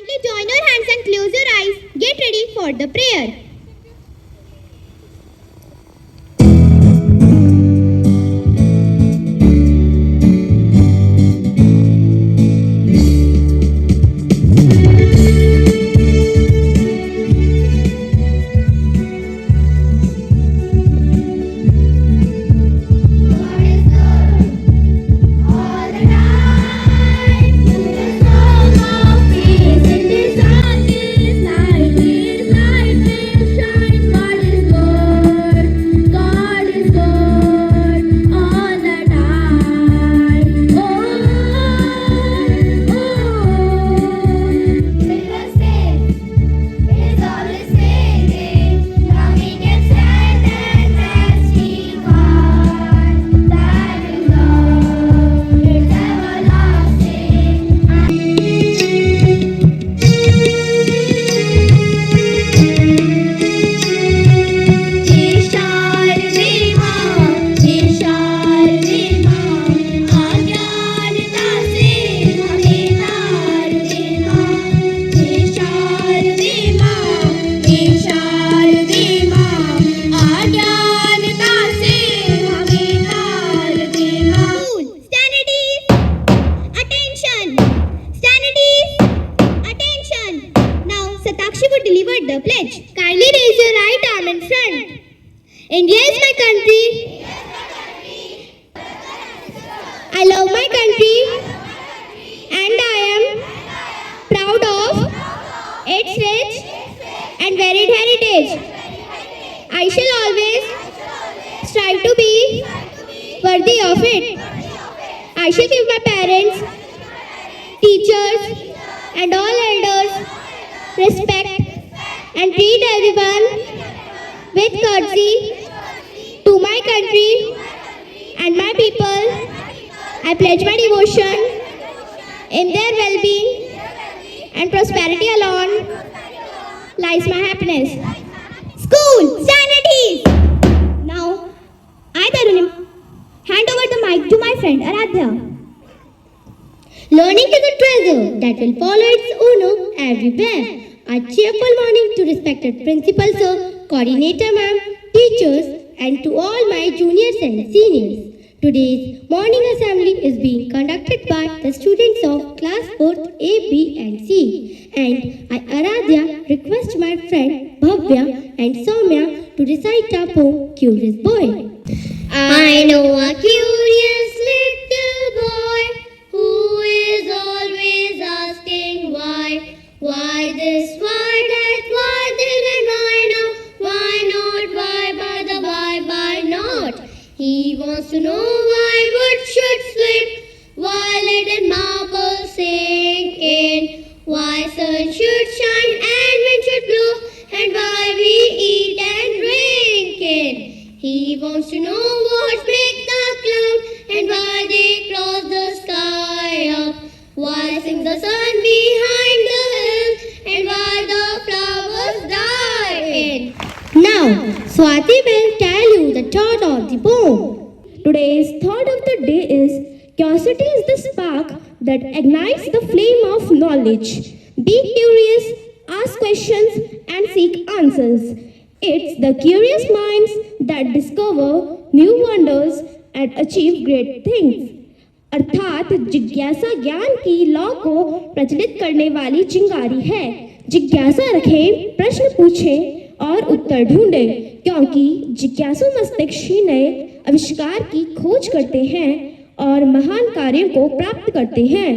Kindly join your hands and close your eyes. Get ready for the prayer. Satakshi would deliver the pledge. Kindly raise your right arm in front. India is my country. I love my country. And I am proud of its rich and varied heritage. I shall always strive to be worthy of it. I shall give my parents, teachers, and all elders respect and treat everyone with courtesy to my country and my people. I pledge my devotion in their well-being and prosperity alone lies my happiness. School, stand at ease. Now, I, Tarunim, hand over the mic to my friend Aradhya. Learning is a treasure that will follow its owner everywhere. A cheerful morning to respected principal sir, coordinator ma'am, teachers, and to all my juniors and seniors. Today's morning assembly is being conducted by the students of class 4th A, B, and C. And I, Aradhya, request my friend Bhavya and Soumya to recite our poem, Curious Boy. I know a curious little boy who is always asking why this, why that, why then and why now, why not, why not. He wants to know why wood should swim, why lead and marble sink in, why sun should shine and wind should blow, and why we eat and drink in. He wants to know what break the cloud and why they cross the sky up. Why sings the sun behind the hill and why the flowers die in. Now, Swati will tell you the thought of the poem. Today's thought of the day is curiosity is the spark that ignites the flame of knowledge. Be curious, ask questions and seek answers. It's the curious minds that discover new wonders and achieve great things. अर्थात जिज्ञासा ज्ञान की लौ को प्रचलित करने वाली चिंगारी है। जिज्ञासा रखें, प्रश्न पूछें और उत्तर ढूंढें, क्योंकि जिज्ञासु मस्तिष्क ही नए आविष्कार की खोज करते हैं और महान कार्यों को प्राप्त करते हैं।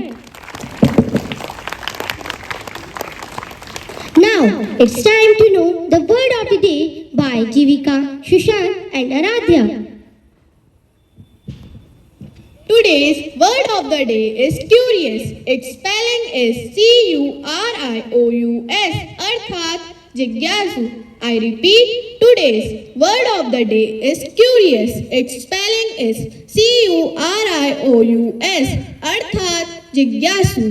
Now it's time to know the word of the day by Jivika, Shushan, and Aradhya. Today's word of the day is curious. Its spelling is C-U-R-I-O-U-S, अर्थात जिज्ञासु. I repeat, today's word of the day is curious. Its spelling is C-U-R-I-O-U-S, अर्थात जिज्ञासु.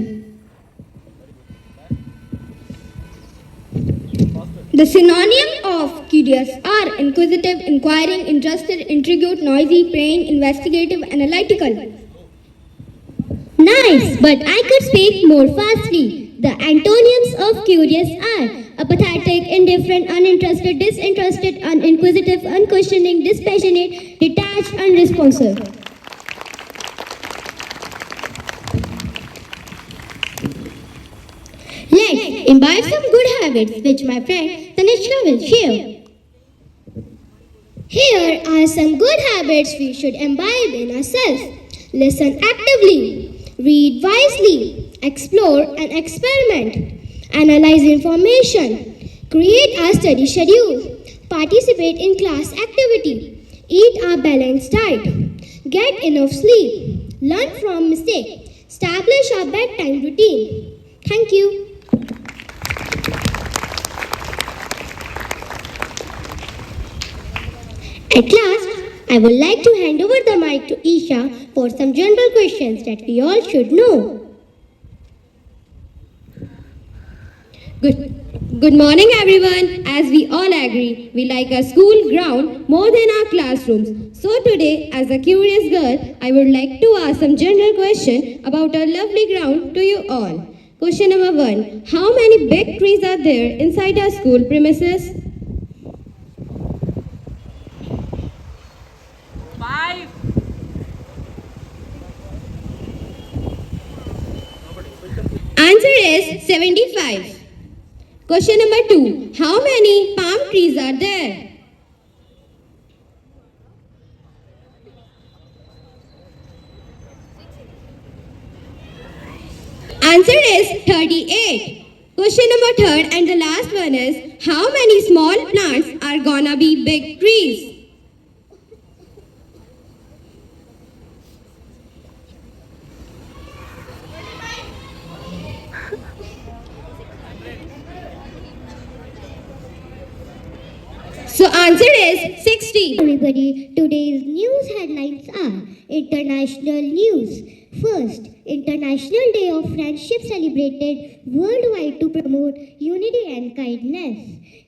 The synonym of curious are inquisitive, inquiring, interested, intrigued, noisy, praying, investigative, analytical. Nice, but I could speak more fastly. The antonyms of curious are apathetic, indifferent, uninterested, disinterested, uninquisitive, unquestioning, dispassionate, detached, unresponsive. Let's imbibe some good habits which my friend Tanishka will share. Here are some good habits we should imbibe in ourselves. Listen actively, read wisely, explore and experiment, analyze information, create a study schedule, participate in class activity, eat a balanced diet, get enough sleep, learn from mistakes, establish a bedtime routine. Thank you. At last, I would like to hand over the mic to Isha for some general questions that we all should know. Good morning, everyone. As we all agree, we like our school ground more than our classrooms. So today, as a curious girl, I would like to ask some general question about our lovely ground to you all. Question number 1. How many big trees are there inside our school premises? 5. Answer is 75. Question number 2. How many palm trees are there? Answer is 38. Question number 3 and the last one is, how many small plants are gonna be big trees? So answer is 60. Everybody, today's news headlines are international news. First, International Day of Friendship celebrated worldwide to promote unity and kindness.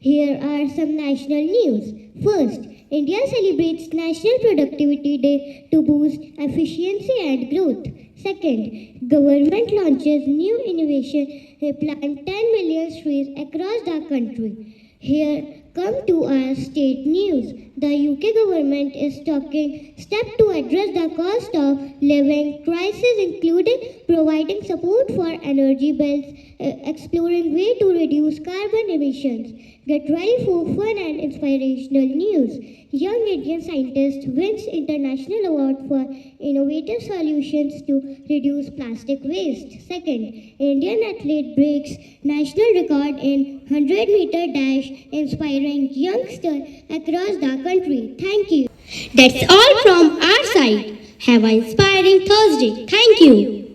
Here are some national news. First, India celebrates National Productivity Day to boost efficiency and growth. Second, government launches new innovation plant 10 million trees across the country. Here come to our state news. The UK government is taking steps to address the cost of living crisis, including providing support for energy bills, exploring ways to reduce carbon emissions. Get ready for fun and inspirational news. Young Indian scientist wins international award for innovative solutions to reduce plastic waste. Second, Indian athlete breaks national record in 100-meter dash, inspiring youngsters across the country. Thank you. That's all from our side. Have an inspiring Thursday. Thank you.